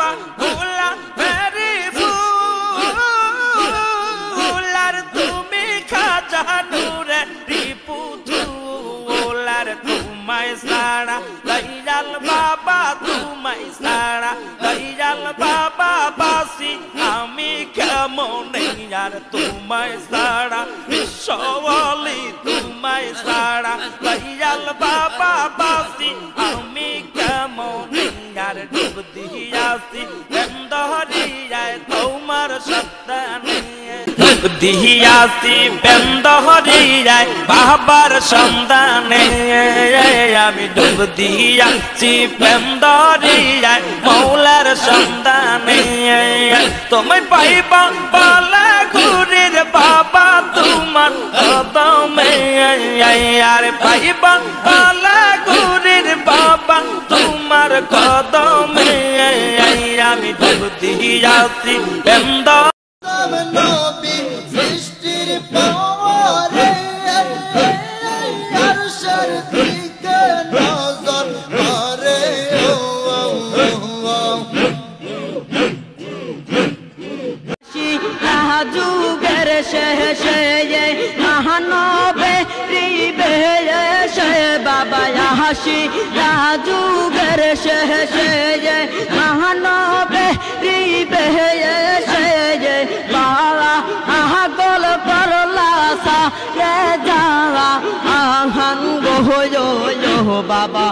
বাহুলা Mary fuller তুমি খাজা নূরে রিপুতুলার তোমায় সারা দয়াল বাবা তোমায় সারা দয়াল বাবা বাসি আমি কেমন আর তোমায় সারা বিশ্বওয়ালি তোমায় সারা দয়াল বাবা বাসি আমি কেমন আর ডুব দিয়াছি বেন্দহরিয়ায় তোমার সন্তানে ডুব দিয়াছি বেন্দহরিয়ায় বাবার সন্তানে আমি ডুব দিয়াছি বেন্দহরিয়ায় মৌলার সন্তানে তোমায় পাইবা বলে ঘুরির বাবা তোমার কদমে আর পাইবা বলে ঘুরির বাবা তোমার কদমে আমি ডুব দিয়াছি বেন্দ নবী সৃষ্টির পাওয়ারে আরশের দিকে নজর মারে যুগের শেষে মহানবে রিবেশে বাবা হাসি যুগের শেষে মহানবে রিবেশে বাবা আগল করলা সা রে যাওয়া আহান গো বাবা